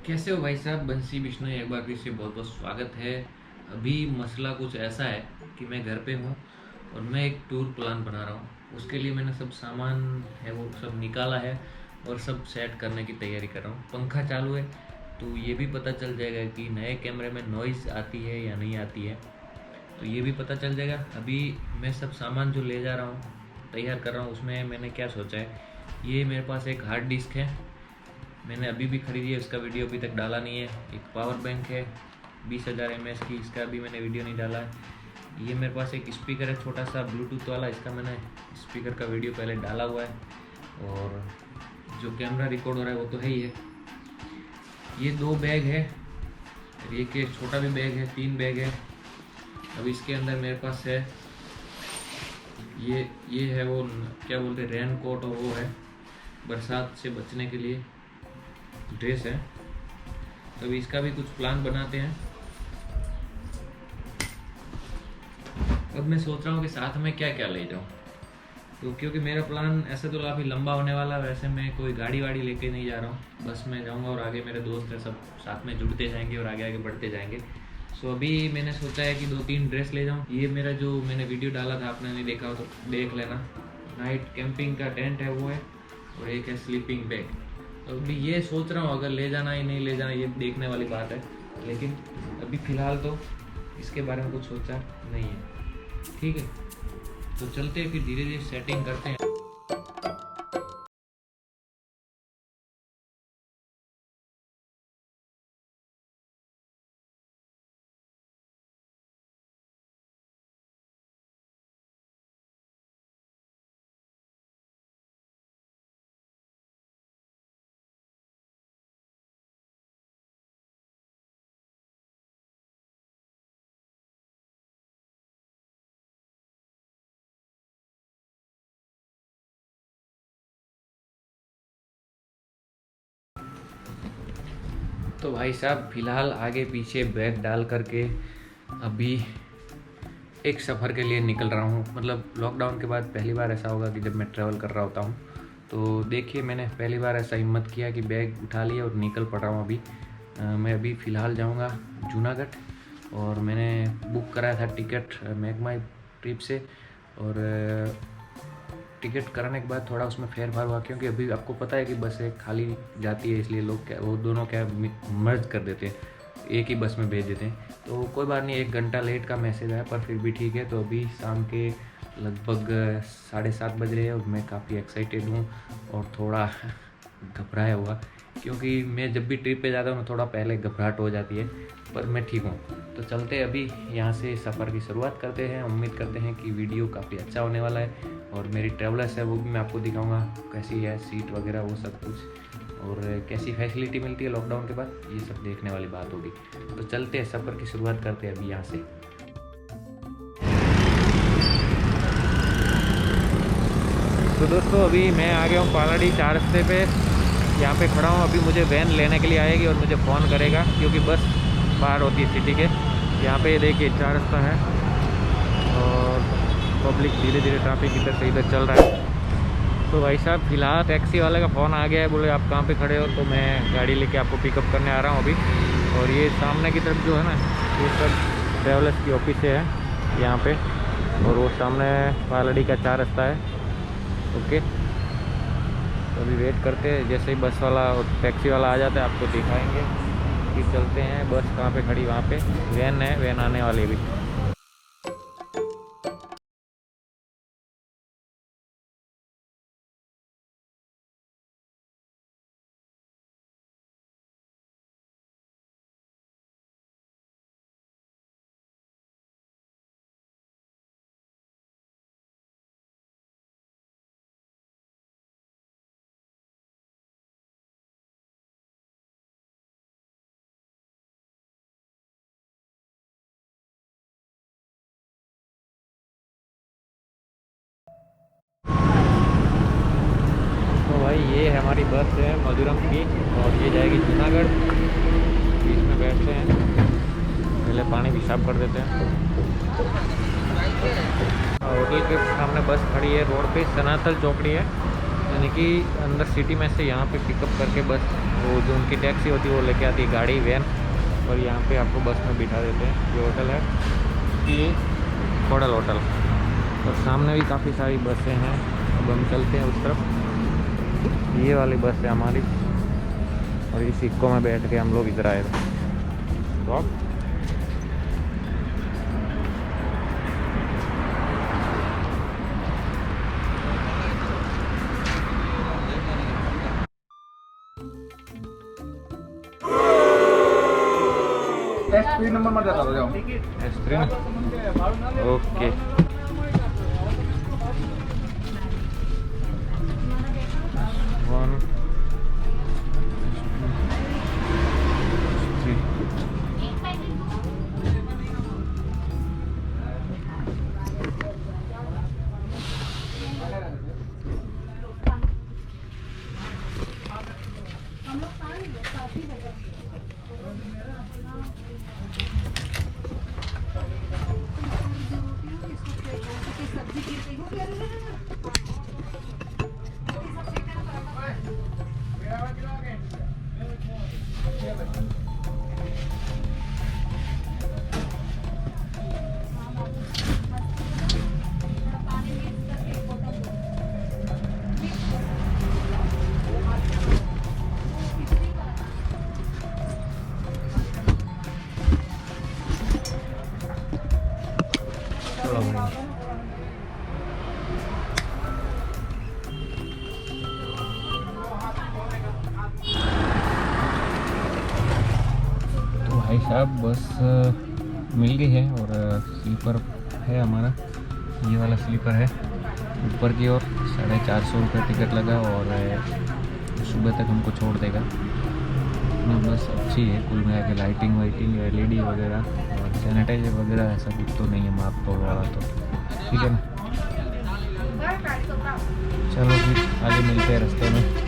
कैसे हो भाई साहब? बंसी बिश्नोई एक बार फिर से बहुत बहुत स्वागत है। अभी मसला कुछ ऐसा है कि मैं घर पे हूँ और मैं एक टूर प्लान बना रहा हूँ। उसके लिए मैंने सब सामान है वो सब निकाला है और सब सेट करने की तैयारी कर रहा हूँ। पंखा चालू है तो ये भी पता चल जाएगा कि नए कैमरे में नॉइज़ आती है या नहीं आती है, तो ये भी पता चल जाएगा। अभी मैं सब सामान जो ले जा रहा हूँ तैयार कर रहा हूँ, उसमें मैंने क्या सोचा है, ये मेरे पास एक हार्ड डिस्क है, मैंने अभी भी ख़रीदी है, उसका वीडियो अभी तक डाला नहीं है। एक पावर बैंक है 20,000 mAh की, इसका अभी मैंने वीडियो नहीं डाला है। ये मेरे पास एक स्पीकर है छोटा सा ब्लूटूथ वाला, इसका मैंने स्पीकर का वीडियो पहले डाला हुआ है। और जो कैमरा रिकॉर्ड हो रहा है वो तो है ही है। ये 2 बैग है, एक छोटा भी बैग है, 3 बैग है। अब इसके अंदर मेरे पास है ये है वो क्या बोलते हैं, रेन कोट, और वो है बरसात से बचने के लिए ड्रेस है। तो अभी इसका भी कुछ प्लान बनाते हैं। अब मैं सोच रहा हूँ कि साथ में क्या क्या ले जाऊँ, तो क्योंकि मेरा प्लान ऐसे तो काफ़ी लंबा होने वाला है। वैसे मैं कोई गाड़ी वाड़ी लेके नहीं जा रहा हूँ, बस मैं जाऊँगा और आगे मेरे दोस्त हैं, सब साथ में जुड़ते जाएंगे और आगे आगे बढ़ते जाएंगे। सो अभी मैंने सोचा है कि 2-3 ड्रेस ले जाऊँ। ये मेरा जो मैंने वीडियो डाला था, आपने नहीं देखा हो तो देख लेना। नाइट कैंपिंग का टेंट है वो है, और एक है स्लीपिंग बैग। तो अभी ये सोच रहा हूँ अगर ले जाना ही नहीं ले जाना ये देखने वाली बात है, लेकिन अभी फ़िलहाल तो इसके बारे में कुछ सोचा नहीं है। ठीक है, तो चलते हैं, फिर धीरे धीरे सेटिंग करते हैं। तो भाई साहब फ़िलहाल आगे पीछे बैग डाल करके अभी एक सफ़र के लिए निकल रहा हूँ। मतलब लॉकडाउन के बाद पहली बार ऐसा होगा कि जब मैं ट्रैवल कर रहा होता हूँ। तो देखिए, मैंने पहली बार ऐसा हिम्मत किया कि बैग उठा लिया और निकल पड़ा हूँ अभी। मैं अभी फ़िलहाल जाऊँगा जूनागढ़, और मैंने बुक कराया था टिकट मैगमाई ट्रिप से। और टिकट कराने के बाद थोड़ा उसमें फेर फार हुआ, क्योंकि अभी आपको पता है कि बसें खाली जाती है, इसलिए लोग क्या वो दोनों कैब मर्ज कर देते हैं, एक ही बस में भेज देते हैं। तो कोई बात नहीं, 1 घंटा लेट का मैसेज आया, पर फिर भी ठीक है। तो अभी शाम के लगभग 7:30 बज रहे हैं और मैं काफ़ी एक्साइटेड हूँ और थोड़ा घबराया हुआ, क्योंकि मैं जब भी ट्रिप पे जाता हूँ थोड़ा पहले घबराहट हो जाती है, पर मैं ठीक हूँ। तो चलते अभी यहाँ से सफ़र की शुरुआत करते हैं। उम्मीद करते हैं कि वीडियो काफ़ी अच्छा होने वाला है, और मेरी ट्रैवलर्स है वो भी मैं आपको दिखाऊंगा कैसी है, सीट वगैरह वो सब कुछ, और कैसी फैसिलिटी मिलती है लॉकडाउन के बाद, ये सब देखने वाली बात होगी। तो चलते हैं, सफ़र की शुरुआत करते हैं अभी यहाँ से। तो दोस्तों अभी मैं आ गया हूँ पालाडी 4 रास्ते पे, यहाँ पे खड़ा हूँ। अभी मुझे वैन लेने के लिए आएगी और मुझे फ़ोन करेगा, क्योंकि बस बाहर होती है सिटी के। यहाँ पे देखिए 4 रास्ता है और पब्लिक धीरे धीरे ट्रैफिक इधर से इधर चल रहा है। तो भाई साहब फ़िलहाल टैक्सी वाले का फ़ोन आ गया है, बोले आप कहाँ पे खड़े हो, तो मैं गाड़ी लेके आपको पिकअप करने आ रहा हूँ अभी। और ये सामने की तरफ जो है ना, ये सब ट्रैवलर्स की ऑफिस है यहाँ पे, और वो सामने पालाडी का 4 रास्ता है। ओके, तो अभी वेट करते हैं, जैसे ही बस वाला और टैक्सी वाला आ जाता है आपको दिखाएंगे। फिर चलते हैं, बस कहाँ पे खड़ी, वहाँ पे वैन है, वैन आने वाली भी। तो भाई ये है हमारी बस है मधुरम की, और ये जाएगी जूनागढ़। बीच में बैठते हैं, पहले पानी पेशाब कर देते हैं। होटल के सामने बस खड़ी है रोड पे, सनातल चौकड़ी है, यानी कि अंदर सिटी में से यहाँ पे पिकअप करके बस वो जो उनकी टैक्सी होती है वो लेके आती है, गाड़ी वैन, और यहाँ पे आपको बस में बिठा देते हैं। ये होटल है, ये खोडल होटल, और सामने भी काफ़ी सारी बसें हैं। अब हम चलते हैं उस तरफ। ये वाली बस है हमारी, और इस इक्को में बैठ के हम लोग इधर आए थे। तो S3 नंबर में जाता जाओ। S3 okay. वन भाई साहब बस मिल गई है, और स्लीपर है हमारा, ये वाला स्लीपर है ऊपर की ओर। 450 रुपये टिकट लगा, और सुबह तक हमको छोड़ देगा। ना बस अच्छी है कुल मिला के, लाइटिंग वाइटिंग, LED वगैरह और सैनिटाइजर वगैरह ऐसा कुछ तो नहीं है, माप तो वाला तो ठीक है ना। चलो फिर आगे मिलते हैं रास्ते में।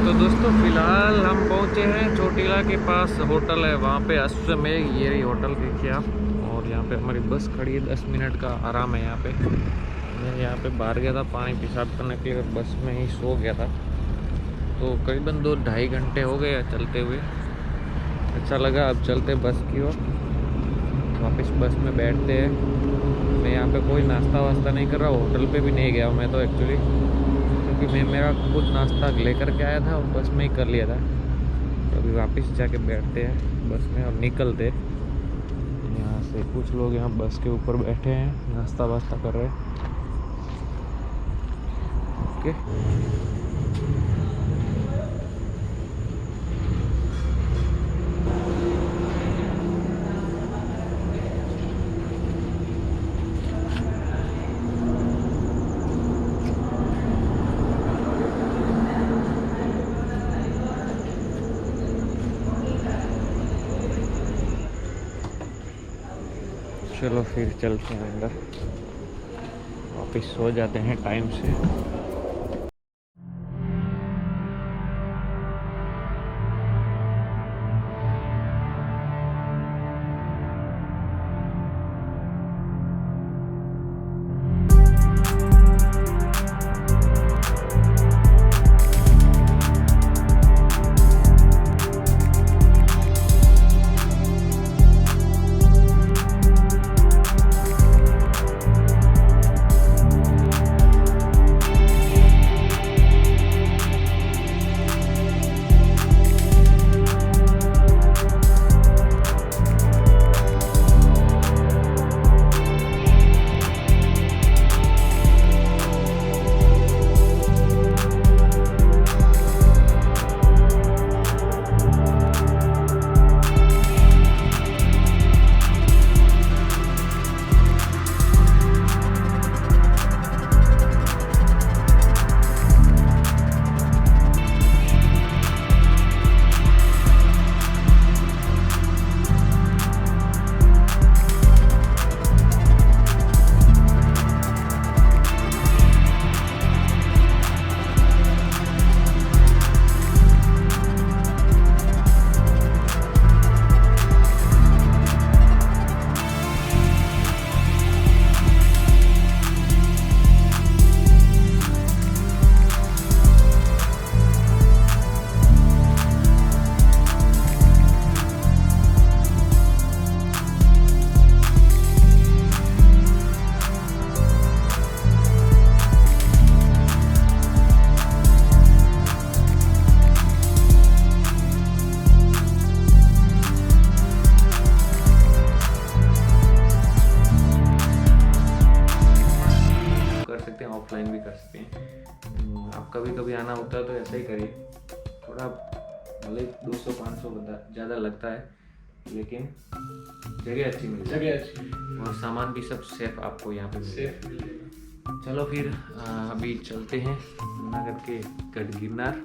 तो दोस्तों फ़िलहाल हम पहुँचे हैं चोटीला के पास, होटल है वहाँ पे अश्वमेघ, ये रही होटल देखिए आप। और यहाँ पे हमारी बस खड़ी है, 10 मिनट का आराम है यहाँ पे। मैं यहाँ पे बाहर गया था पानी पेशाब करने के लिए, बस में ही सो गया था। तो करीबन 2-2.5 घंटे हो गए चलते हुए। अच्छा लगा, अब चलते बस की ओर, वापस बस में बैठते हैं। मैं यहाँ पे कोई नाश्ता वास्ता नहीं कर रहा, होटल पे भी नहीं गया मैं तो एक्चुअली, क्योंकि मैं मेरा खुद नाश्ता लेकर के आया था और बस में ही कर लिया था। तो अभी वापस जाके बैठते हैं बस में और निकलते। यहाँ से कुछ लोग यहाँ बस के ऊपर बैठे हैं, नाश्ता वास्ता कर रहे हैं। ओके चलो फिर चलते हैं अंदर, वापस सो जाते हैं टाइम से। ऑफलाइन भी कर सकते हैं। आप कभी कभी आना होता है तो ऐसा ही करिए, थोड़ा भले 200-500 ज़्यादा लगता है, लेकिन जगह अच्छी मिल जाएगी, जगह अच्छी और सामान भी सब सेफ आपको यहाँ पे मिलेगा। सेफ मिलेगा। चलो फिर अभी चलते हैं जूनागढ़ के गढ़ गिरनार,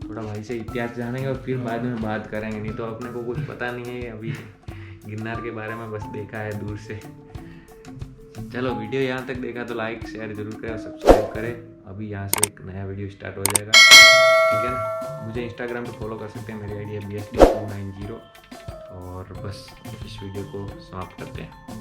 थोड़ा भाई से इतिहास जानेंगे और फिर बाद में बात करेंगे। नहीं तो अपने को कुछ पता नहीं है अभी गिरनार के बारे में, बस देखा है दूर से। चलो वीडियो यहाँ तक देखा तो लाइक शेयर जरूर करें, सब्सक्राइब करें। अभी यहाँ से एक नया वीडियो स्टार्ट हो जाएगा, ठीक है ना। मुझे इंस्टाग्राम पे फॉलो कर सकते हैं, मेरी आईडी है BSD290। और बस इस वीडियो को समाप्त करते हैं।